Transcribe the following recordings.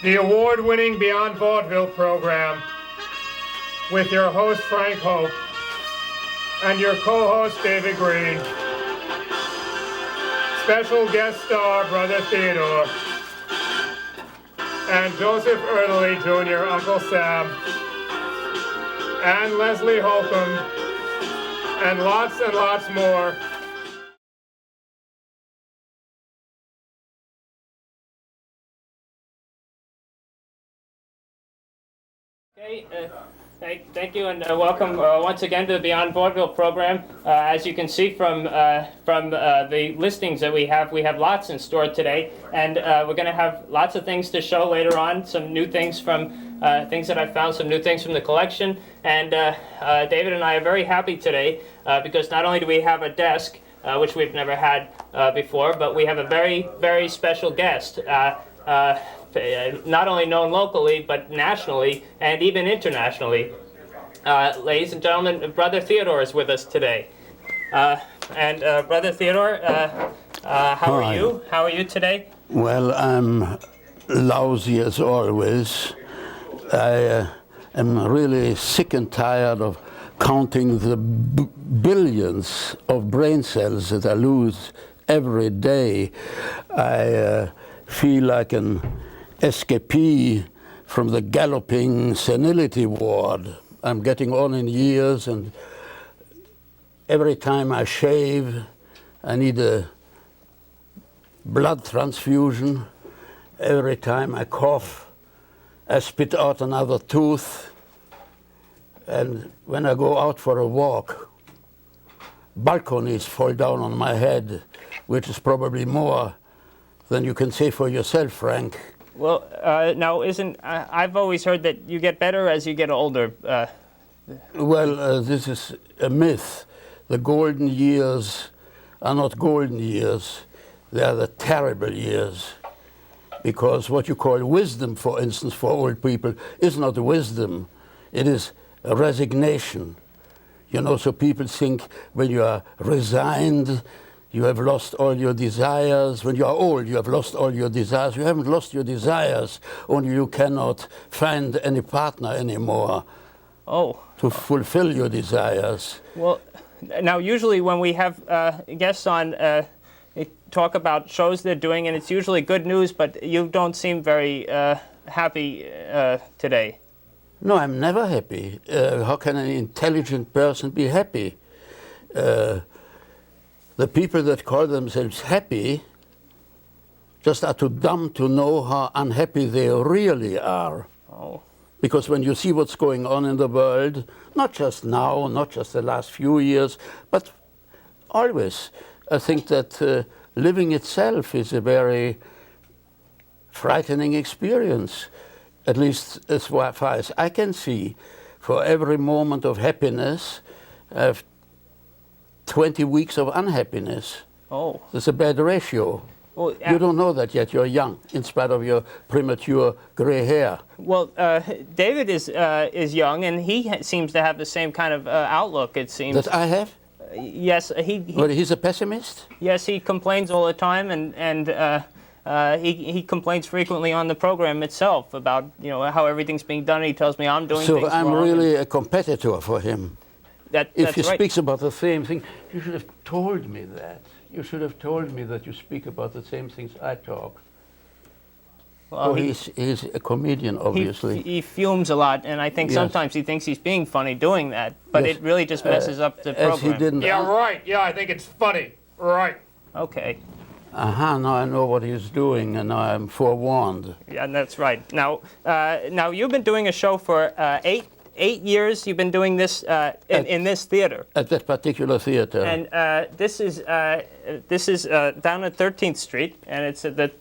the award-winning Beyond Vaudeville program with your host Frank Hope and your co-host David Green. Special guest star Brother Theodore and Joseph Erdelyi Jr., Uncle Sam, and Leslie Holcomb, and lots more. Okay, thank you, and welcome once again to the Beyond Vaudeville program. As you can see from the listings that we have lots in store today, and we're going to have lots of things to show later on. Some new things from things that I found, some new things from the collection, and David and I are very happy today because not only do we have a desk, which we've never had before, but we have a very special guest. Not only known locally, but nationally and even internationally. Ladies and gentlemen, Brother Theodore is with us today. Brother Theodore, how are you? How are you today? Well, I'm lousy as always. I am really sick and tired of counting the billions of brain cells that I lose every day. I feel like an escapee from the galloping senility ward. I'm getting on in years, and every time I shave, I need a blood transfusion. Every time I cough, I spit out another tooth. And when I go out for a walk, balconies fall down on my head, which is probably more than you can say for yourself, Frank. Well, now, I've always heard that you get better as you get older. Well, this is a myth. The golden years are not golden years. They are the terrible years. Because what you call wisdom, for instance, for old people, is not wisdom. It is a resignation. You know, so people think when you are resigned, you have lost all your desires. When you are old, you have lost all your desires. You haven't lost your desires, only you cannot find any partner anymore to fulfill your desires. Well, now usually when we have guests on, they talk about shows they're doing, and it's usually good news, but you don't seem very happy today. No, I'm never happy. How can an intelligent person be happy? The people that call themselves happy just are too dumb to know how unhappy they really are. Oh. Because when you see what's going on in the world, not just now, not just the last few years, but always, I think that living itself is a very frightening experience, at least as far as I can see. For every moment of happiness, I have 20 weeks of unhappiness. Oh. That's a bad ratio. Well, you don't know that yet. You're young, in spite of your premature gray hair. Well, David is young, and he seems to have the same kind of outlook, it seems. That I have? Yes. Well, he's a pessimist? Yes, he complains all the time, and he complains frequently on the program itself about how everything's being done. He tells me I'm doing things wrong. So I'm really a competitor for him. If he right. speaks about the same thing, you should have told me that. You should have told me that you speak about the same things I talk. Well, he's a comedian, obviously. He fumes a lot, and I think sometimes he thinks he's being funny doing that, but it really just messes up the program. As he didn't. Yeah, right. Yeah, I think it's funny. Right. Okay. Now I know what he's doing, and now I'm forewarned. Yeah, that's right. Now you've been doing a show for 8 years. You've been doing this in this theater. At that particular theater. And this is down at 13th Street, and it's at the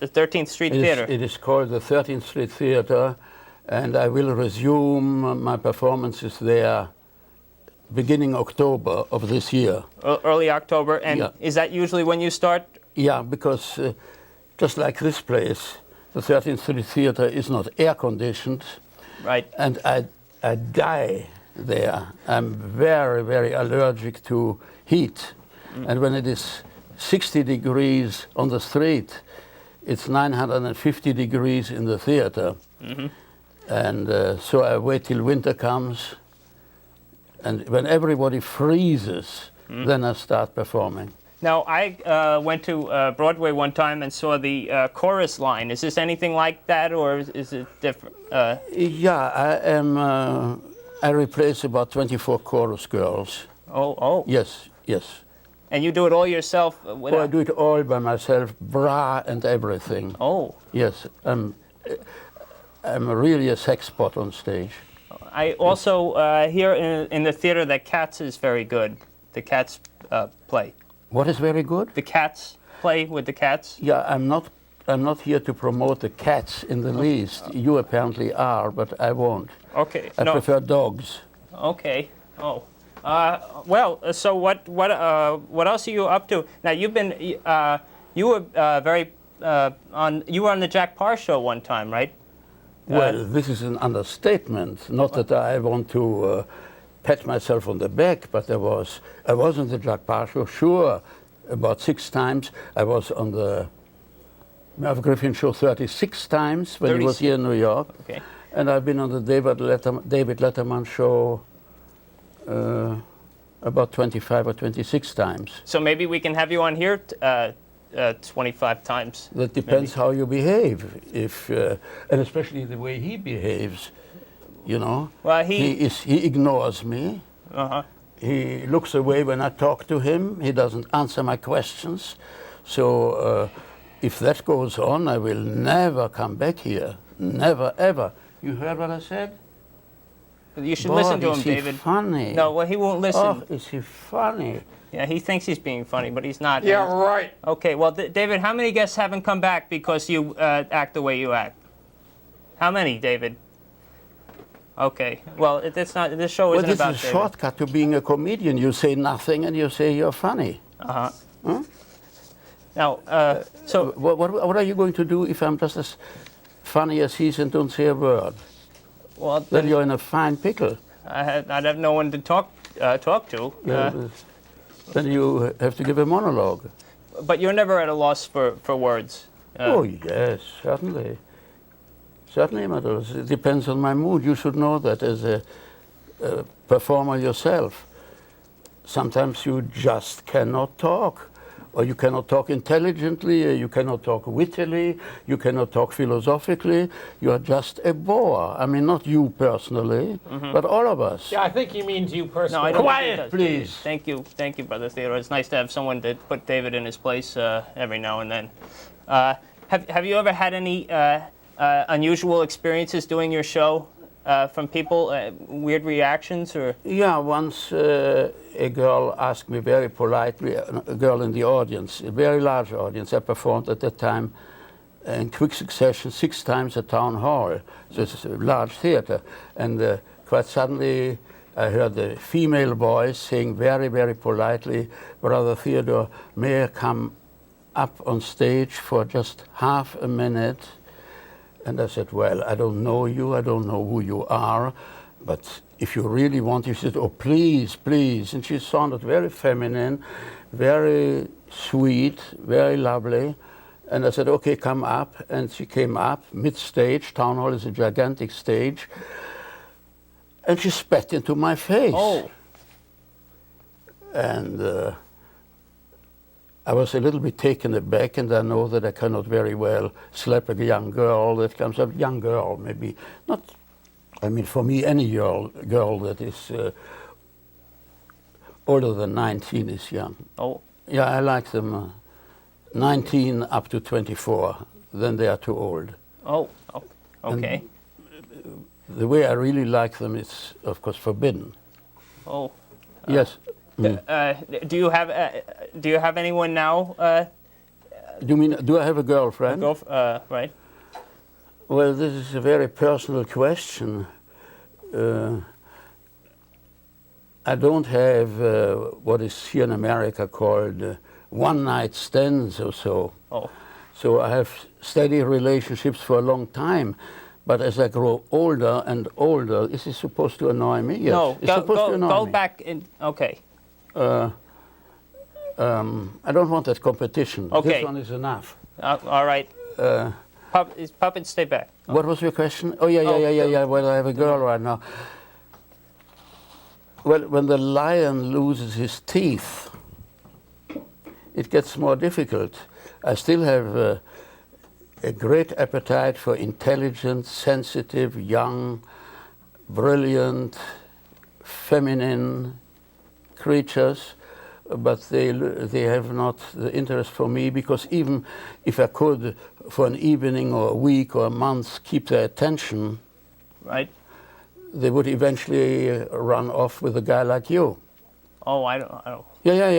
13th Street Theater. It is called the 13th Street Theater, and I will resume my performances there beginning October of this year. Early October, and is that usually when you start? Yeah, because just like this place, the 13th Street Theater is not air-conditioned. Right. And I die there. I'm very, very allergic to heat. And when it is 60 degrees on the street, it's 950 degrees in the theater. And so I wait till winter comes, and when everybody freezes, then I start performing. Now, I went to Broadway one time and saw the chorus line. Is this anything like that, or is it different? Yeah, I replace about 24 chorus girls. Oh. Yes, yes. And you do it all yourself? Oh, I do it all by myself, bra and everything. Oh. Yes, I'm really a sex pot on stage. I also hear in the theater that Cats is very good. The Cats play. What is very good? The Cats play with the Cats. Yeah, I'm not here to promote the Cats in the least. You apparently are, but I won't. Okay. I prefer dogs. Okay. Oh. Well, so what else are you up to? Now you were on the Jack Parr show one time, right? Well, this is an understatement. Not that I want to pat myself on the back, but I was on the Jack Parr show, sure, about 6 times. I was on the Merv Griffin show 36 times when he was here in New York. Okay. And I've been on the David Letterman show about 25 or 26 times. So maybe we can have you on here 25 times. That depends how you behave, and especially the way he behaves. You know, well, he ignores me. He looks away when I talk to him. He doesn't answer my questions. So if that goes on, I will never come back here. Never, ever. You heard what I said? You should listen to him, David. Is he funny? No, well, he won't listen. Oh, is he funny? Yeah, he thinks he's being funny, but he's not. Yeah, right. Okay, well, David, how many guests haven't come back because you act the way you act? How many, David? Okay, well, it's not. This show isn't about David. This is a shortcut to being a comedian. You say nothing and you say you're funny. Uh-huh. Huh? Now, so... What are you going to do if I'm just as funny as he is and don't say a word? Well, then you're in a fine pickle. I'd have no one to talk to. Then you have to give a monologue. But you're never at a loss for words. Oh, yes, certainly. Certainly, Madam. It depends on my mood. You should know that as a performer yourself. Sometimes you just cannot talk. Or you cannot talk intelligently, or you cannot talk wittily, you cannot talk philosophically. You are just a bore. I mean, not you personally, but all of us. Yeah, I think he means you personally. No, I don't Quiet, please. Thank you, Brother Theodore. It's nice to have someone to put David in his place every now and then. Have you ever had any unusual experiences doing your show from people? Weird reactions, or? Yeah, once a girl asked me very politely, a girl in the audience, a very large audience. I performed at that time in quick succession 6 times at Town Hall. So it's a large theater. And quite suddenly I heard a female voice saying very, very politely, Brother Theodore, may I come up on stage for just half a minute? And I said, well, I don't know you, I don't know who you are, but if you really want, she said, oh, please, please. And she sounded very feminine, very sweet, very lovely. And I said, okay, come up. And she came up, mid-stage. Town Hall is a gigantic stage. And she spat into my face. Oh. And I was a little bit taken aback, and I know that I cannot very well slap a young girl that comes up. Young girl, maybe not. I mean, for me, any girl that is older than 19 is young. Oh. Yeah, I like them 19 up to 24. Then they are too old. Oh, okay. And the way I really like them is, of course, forbidden. Oh. Yes. Do you have anyone now? Do you mean, do I have a girlfriend? Right. Well, this is a very personal question. I don't have what is here in America called one-night stands or so. Oh. So I have steady relationships for a long time. But as I grow older and older, is it supposed to annoy me? Yes. No, it's supposed to annoy go me. back in. Okay. I don't want that competition. Okay. This one is enough. All right. Puppets, stay back. What was your question? Oh, yeah. Well, I have a girl right now. Well, when the lion loses his teeth, it gets more difficult. I still have a great appetite for intelligent, sensitive, young, brilliant, feminine creatures, but they have not the interest for me, because even if I could, for an evening or a week or a month, keep their attention, right, they would eventually run off with a guy like you. Oh, I don't. Yeah.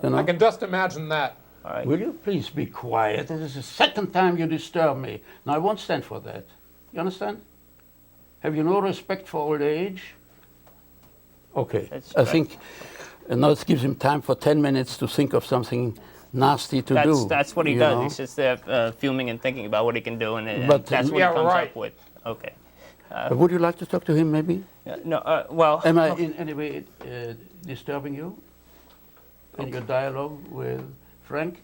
You know? I can just imagine that. All right. Will you please be quiet? This is the second time you disturb me. Now, I won't stand for that. You understand? Have you no respect for old age? Okay. I think now it gives him time for 10 minutes to think of something nasty to do. That's what he does. Know? He's just fuming and thinking about what he can do, and that's what he comes up with. Okay. Would you like to talk to him, maybe? No, well... Am I in any way disturbing you in your dialogue with Frank?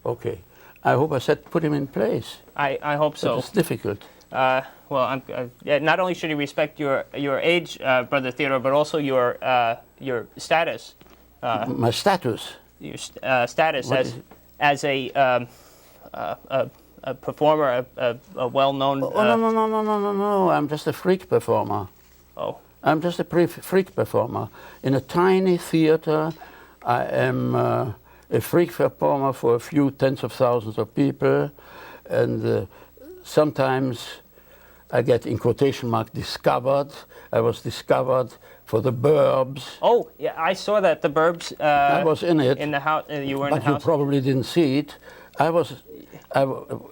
Okay. I hope I put him in place. I hope so. It's difficult. Well, not only should he respect your age, Brother Theodore, but also your status. My status? Your status as a performer, a well-known... No. I'm just a freak performer. Oh. I'm just a freak performer. In a tiny theater, I am a freak performer for a few tens of thousands of people, and sometimes I get, in quotation mark, discovered. I was discovered for the Burbs. Oh, yeah, I saw that, the Burbs. I was in it. In the house, you were in the house. But you probably didn't see it. I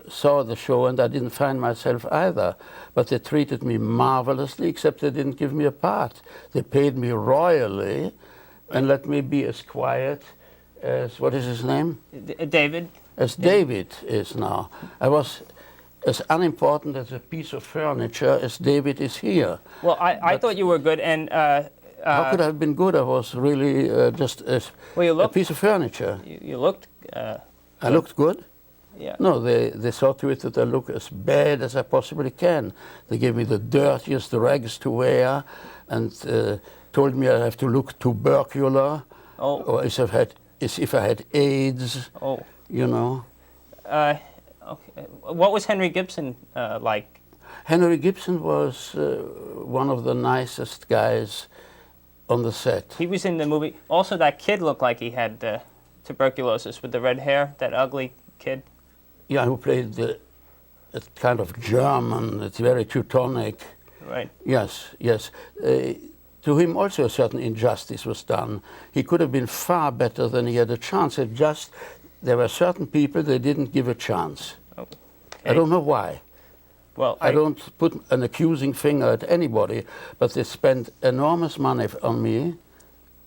saw the show and I didn't find myself either. But they treated me marvelously, except they didn't give me a part. They paid me royally and let me be as quiet as, what is his name? David. As David is now. I was as unimportant as a piece of furniture as David is here. Well, I thought you were good, and... how could I have been good? I was really just a piece of furniture. You looked... I looked good? Yeah. No, they saw to it that I look as bad as I possibly can. They gave me the dirtiest rags to wear and told me I have to look tubercular, or as if I had AIDS, you know. Okay. What was Henry Gibson like? Henry Gibson was one of the nicest guys on the set. He was in the movie. Also, that kid looked like he had tuberculosis with the red hair, that ugly kid. Yeah, who played the kind of German, it's very Teutonic. Right. Yes. To him also a certain injustice was done. He could have been far better than he had a chance. There were certain people they didn't give a chance. Okay. I don't know why. Well, I don't put an accusing finger at anybody, but they spent enormous money on me.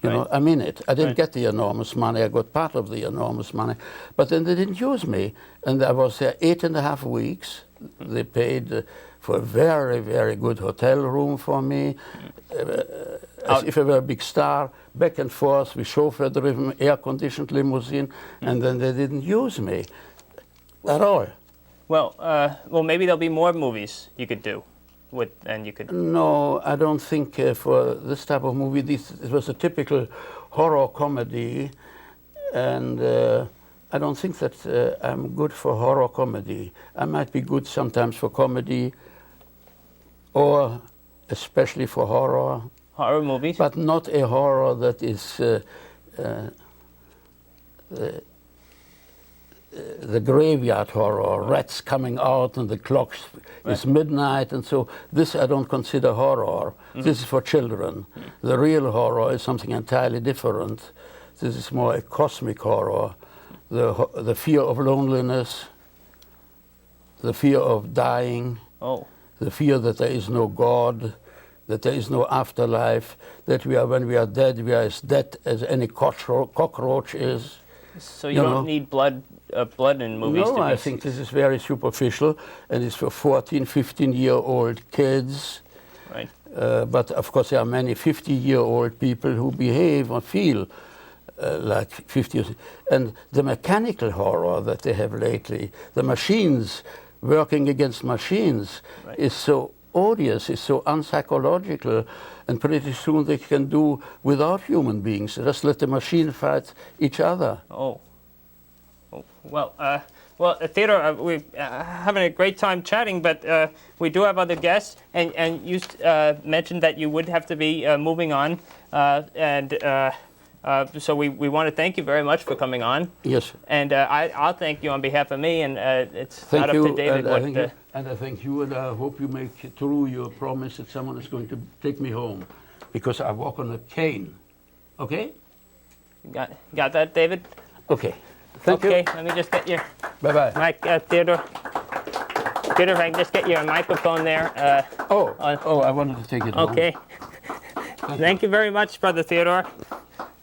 You know, I mean it. I didn't get the enormous money. I got part of the enormous money. But then they didn't use me. And I was there 8.5 weeks. They paid for a very, very good hotel room for me. As if I were a big star, back and forth, with chauffeur-driven, air-conditioned limousine. And then they didn't use me at all. Well, maybe there'll be more movies you could do. And you could... No, I don't think for this type of movie. It was a typical horror comedy, and I don't think that I'm good for horror comedy. I might be good sometimes for comedy, or especially for horror. Horror movies? But not a horror that is the graveyard horror, rats coming out and the clock is midnight, and so this I don't consider horror. This is for children. The real horror is something entirely different. This is more a cosmic horror. The fear of loneliness, the fear of dying, the fear that there is no God, that there is no afterlife, that when we are dead, we are as dead as any cockroach is. So you don't need blood in movies? No, I think this is very superficial, and it's for 14, 15-year-old kids. Right. But of course, there are many 50-year-old people who behave or feel like 50 years. And the mechanical horror that they have lately, the machines working against machines, Right. is so odious, is so unpsychological, and pretty soon they can do without human beings. Just let the machine fight each other. Oh. Well, Theodore, we're having a great time chatting, but we do have other guests, and you mentioned that you would have to be moving on, so we want to thank you very much for coming on. Yes. And I'll thank you on behalf of me, and it's Thank not up you, to David. and I thank you, and I hope you make true your promise that someone is going to take me home, because I walk on a cane. Okay? Got that, David? Okay. Thank you. Okay, let me just get your Bye-bye. mic, Theodore. Theodore, if I can just get your microphone there. I wanted to take it home. Okay. Thank you very much, Brother Theodore.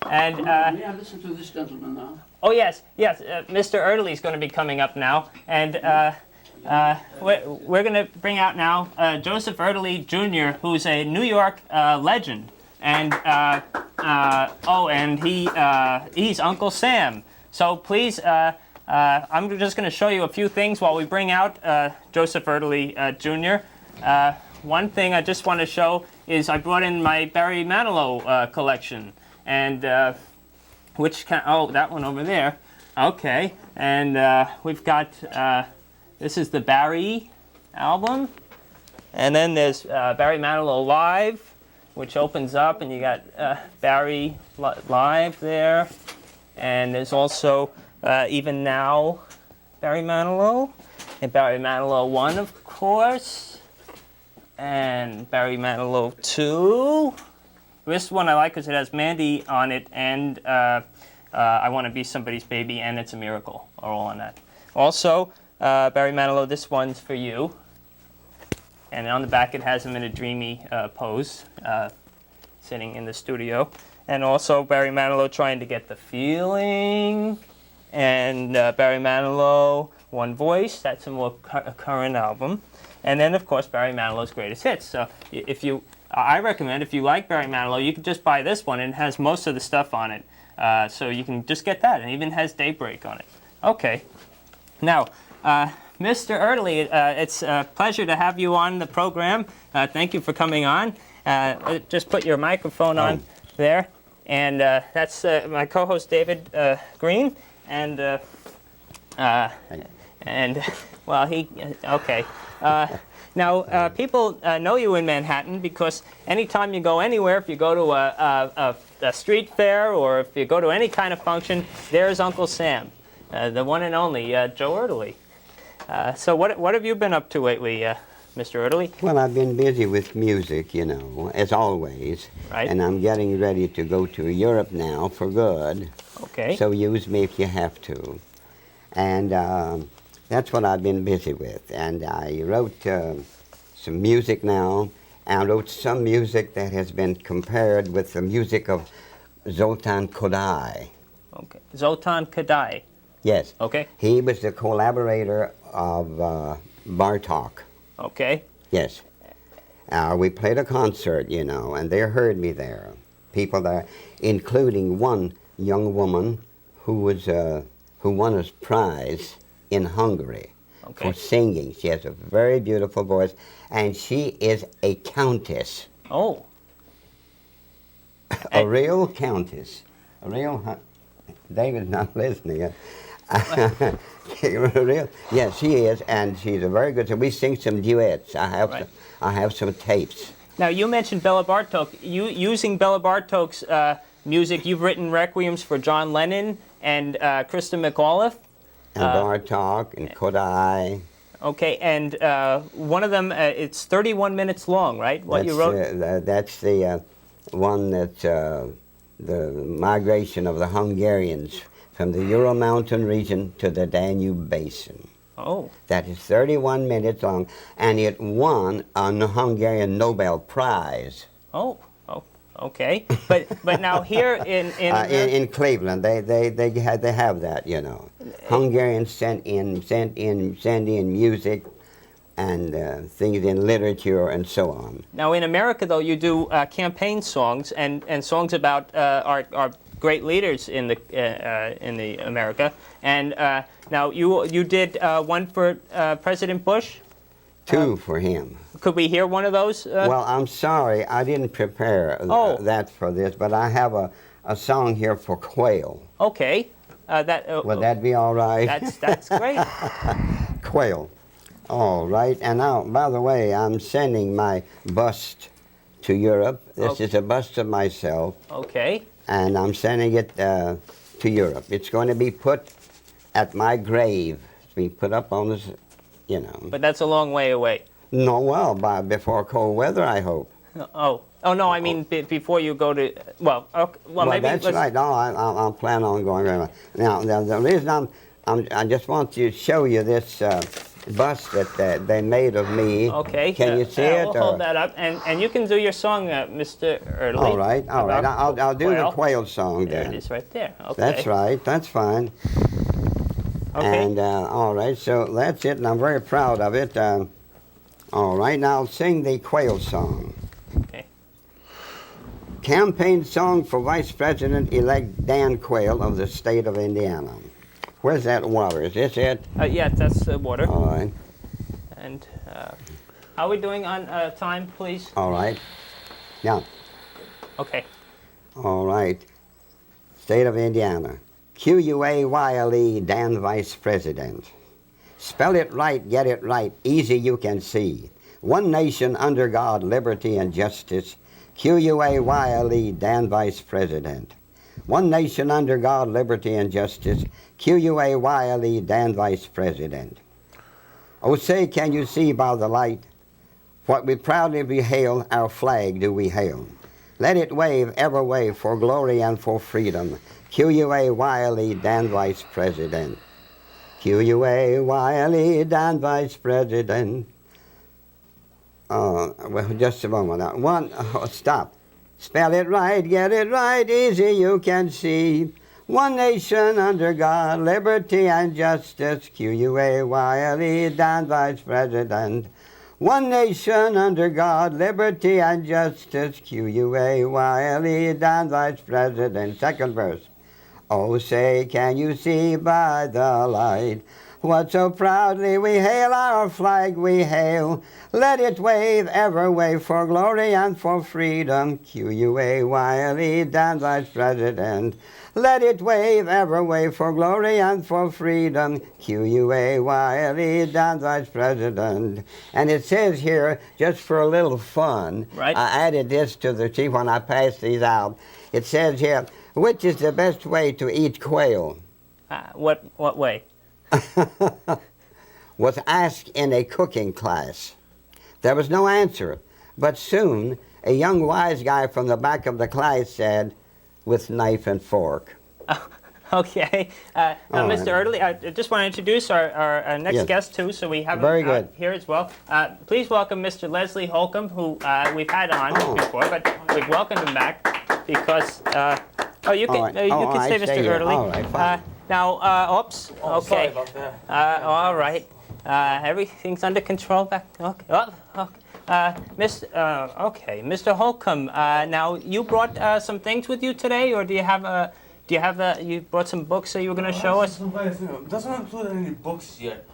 And May I listen to this gentleman now? oh yes, Mr. Erdelyi is going to be coming up now, and we're going to bring out now Joseph Erdelyi Jr., who's a New York legend, and he's Uncle Sam. So please, I'm just going to show you a few things while we bring out Joseph Erdelyi Jr. One thing I just want to show is I brought in my Barry Manilow collection, and that one over there. Okay, and we've got this is the Barry album, and then there's Barry Manilow Live, which opens up, and you got Barry Live there. And there's also Even Now, Barry Manilow, and Barry Manilow 1, of course, and Barry Manilow 2. This one I like because it has Mandy on it, and I Want to Be Somebody's Baby, and It's a Miracle are all on that. Also, Barry Manilow, this one's for you. And on the back it has him in a dreamy pose, sitting in the studio. And also Barry Manilow Trying to Get the Feeling, and Barry Manilow One Voice. That's a more current album. And then of course Barry Manilow's Greatest Hits. So I recommend, if you like Barry Manilow, you can just buy this one, and it has most of the stuff on it. So you can just get that, and it even has Daybreak on it. Okay. Now, Mr. Erdelyi, it's a pleasure to have you on the program. Thank you for coming on. Just put your microphone on there, and that's my co-host David Green, and well, okay. Now people know you in Manhattan because anytime you go anywhere, if you go to a street fair or if you go to any kind of function, there's Uncle Sam, the one and only Joe Erdelyi. So what have you been up to lately, Mr. Erdelyi? Well, I've been busy with music, you know, as always. Right. And I'm getting ready to go to Europe now for good. Okay. So use me if you have to. And that's what I've been busy with. And I wrote some music now. I wrote some music that has been compared with the music of Zoltan Kodály. Okay. Zoltan Kodály. Yes. Okay. He was the collaborator of Bartók. Okay. Yes. We played a concert, you know, and they heard me there. People there, including one young woman who won a prize in Hungary for singing. She has a very beautiful voice, and she is a countess. Oh. A real countess. A real... David's not listening. Yes, she is, and she's a very good. So we sing some duets. I have some tapes. Now you mentioned Bela Bartók. Using Bela Bartók's music, you've written Requiems for John Lennon and Christa Mcauliffe. And Bartók and Kodály. Okay, and one of them, it's 31 minutes long, right? What you wrote? That's the one that's the migration of the Hungarians from the Ural Mountain region to the Danube Basin. Oh. That is 31 minutes long, and it won a Hungarian Nobel Prize. Oh, okay. But now here in Cleveland, they have that, you know. Hungarians send in music and things in literature and so on. Now in America, though, you do campaign songs and songs about our great leaders in the America. And now you did one for President Bush. Two for him. Could we hear one of those? Well, I'm sorry, I didn't prepare that for this, but I have a song here for Quail. Okay. Would that be all right? That's great. Quail. All right. And now, by the way, I'm sending my bust to Europe. This is a bust of myself. Okay. And I'm sending it to Europe. It's going to be put at my grave. It's being put up on this, you know. But that's a long way away. No, well, before cold weather, I hope. Oh no, I mean before you go to, well, okay, well maybe. That's right. No, I'll plan on going very much. Now, the reason I just want to show you this bust that they made of me. Okay. Can you see it? We'll hold that up, and you can do your song, Mr. Erdelyi. All right. I'll do the Quail Song there. then. It is right there. Okay. That's right. That's fine. Okay. And all right, so that's it, and I'm very proud of it. All right, now I'll sing the Quail Song. Okay. Campaign song for Vice President-elect Dan Quail of the state of Indiana. Where's that water? Is this it? Yeah, that's water. All right. And how are we doing on time, please? All right. Now. Okay. All right. State of Indiana. Quayle, Dan Vice President. Spell it right, get it right, easy you can see. One nation under God, liberty and justice. Quayle, Dan Vice President. One nation under God, liberty and justice. Quayle, Dan Vice President. Oh, say, can you see by the light what we proudly behail, our flag do we hail. Let it wave, ever wave, for glory and for freedom. Quayle, Dan Vice President. Quayle, Dan Vice President. Well, just a moment. Stop. Spell it right, get it right, easy you can see. One nation under God, liberty and justice. Quayle, Dan Vice President. One nation under God, liberty and justice. Quayle, Dan Vice President. Second verse. Oh, say, can you see by the light what so proudly we hail, our flag we hail. Let it wave, ever wave, for glory and for freedom. Quayle, Dan Vice President. Let it wave, ever wave, for glory and for freedom. Quayle, Dan Vice President. And it says here, just for a little fun, right. I added this to the sheet when I passed these out. It says here, which is the best way to eat quail? What way? Was asked in a cooking class. There was no answer, but soon a young wise guy from the back of the class said, with knife and fork. Okay. Now, Mr. Erdelyi, I just want to introduce our next guest, too, so we have him here as well. Please welcome Mr. Leslie Holcomb, who we've had on before, but we've welcomed him back because... you can say, Mr. Erdelyi. All right, fine. Now, oops. Oh, okay. sorry about that. All right. Everything's under control back. Okay. Okay, Mr. Holcomb. Now, you brought some things with you today, or do you have you brought some books that you were going to show us? It doesn't include any books yet.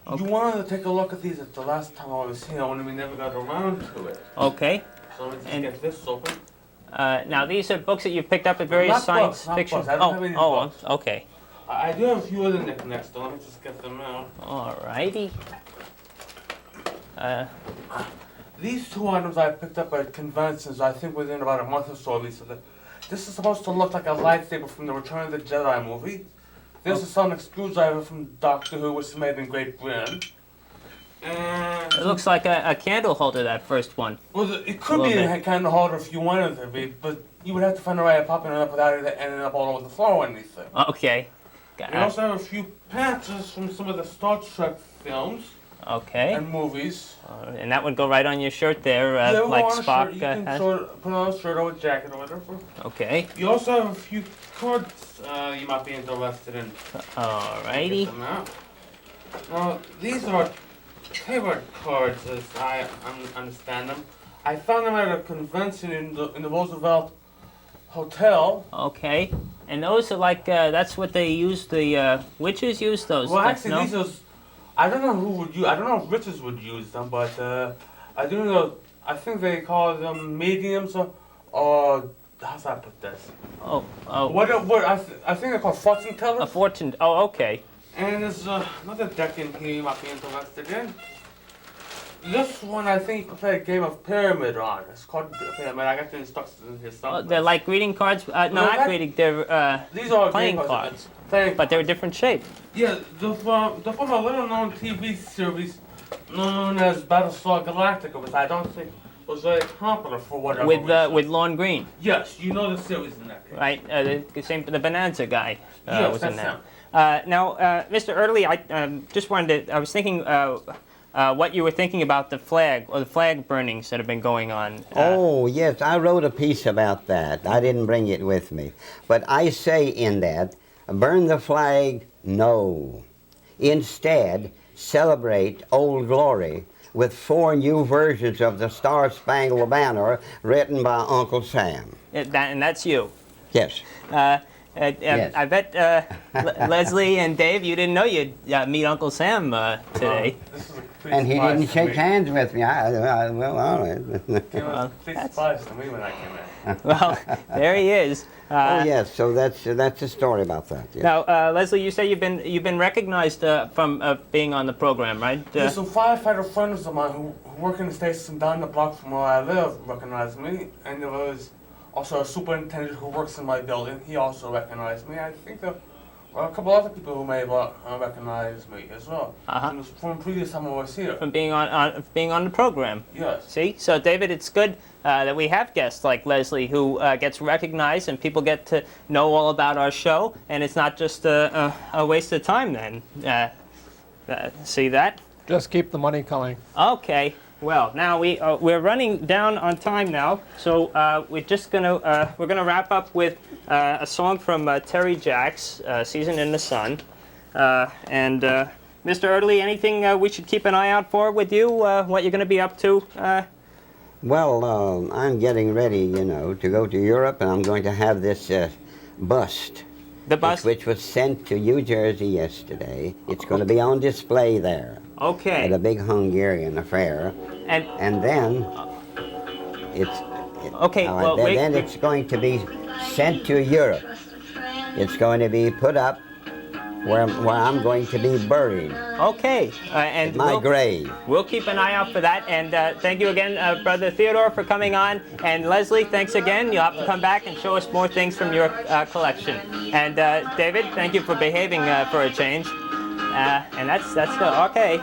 Okay. You wanted to take a look at these at the last time I was here, when we never got around to it. Okay. So let me just get this open. Now, these are books that you picked up at various science fiction. Books. I don't have any books. Okay. I do have a few other knickknacks, though. Let me just get them out. All righty. These two items I picked up at conventions, I think within about a month or so. This is supposed to look like a lightsaber from the Return of the Jedi movie. This is a sonic screwdriver from Doctor Who, which is made in Great Britain. And it looks like a candle holder, that first one. Well, it could be a candle holder if you wanted it to be, but you would have to find a way of popping it up without it ending up all over the floor or anything. Okay. We also have a few patches from some of the Star Trek films. Okay. And movies. And that would go right on your shirt there, like Spock has. Put on a shirt or a jacket or whatever. Okay. You also have a few cards you might be interested in. Alrighty. Now, these are Taylor cards, as I understand them. I found them at a convention in the Roosevelt Hotel. Okay. And those are like, that's what they use, the witches use those. Well, stuff, actually, no? these are. I don't know who would use. I don't know if witches would use them, but I do know. I think they call them mediums or how's I put this? Oh. What I think they're called fortune tellers. A fortune. Oh, okay. And there's another deck in here you might be interested in. This one I think you can play a game of pyramid on. It's called pyramid. I got the instructions in here somewhere. Oh, they're like greeting cards. No, not greeting. They're these are playing game cards. But They're a different shape. yeah, they're from a little-known TV series known as Battlestar Galactica, which I don't think was very popular for whatever reason. With Lorne Green, Yes, you know the series in that case. right? The Bonanza guy Yes, was in that's that. Now, Mr. Erdelyi, I just wanted to. I was thinking what you were thinking about the flag or the flag burnings that have been going on. Oh, yes, I wrote a piece about that. I didn't bring it with me. But I say in that, burn the flag, no. Instead, celebrate Old Glory with 4 new versions of the Star-Spangled Banner written by Uncle Sam. And that's you. Yes. Yes. I bet Leslie and Dave, you didn't know you'd meet Uncle Sam today. This is a pretty And he surprise didn't to shake me. hands with me. Well, all right. It was a big surprise to me when I came in. Well, there he is. Oh, yes, so that's a story about that. Yes. Now, Leslie, you say you've been recognized from being on the program, right? There's some firefighter friends of mine who work in the station down the block from where I live recognized me, and there was also a superintendent who works in my building. He also recognized me. I think there were a couple other people who may have recognized me as well. From previous time I was here. From being on the program. Yes. See, so David, it's good that we have guests like Leslie who gets recognized and people get to know all about our show, and it's not just a waste of time. Then, see that? Just keep the money coming. Okay. Well, now we're running down on time now, so we're gonna wrap up with a song from Terry Jacks, "Season in the Sun," and Mr. Erdelyi, anything we should keep an eye out for with you? What you're gonna be up to? Well, I'm getting ready, to go to Europe, and I'm going to have this bust. The bust. Which was sent to New Jersey yesterday. It's going to be on display there. Okay. At a big Hungarian affair. And then Okay. Well, wait. Then it's going to be sent to Europe. It's going to be put up where I'm going to be buried. Okay. And my grave. We'll keep an eye out for that. And thank you again, Brother Theodore, for coming on. And Leslie, thanks again. You'll have to come back and show us more things from your collection. And David, thank you for behaving for a change. And that's okay.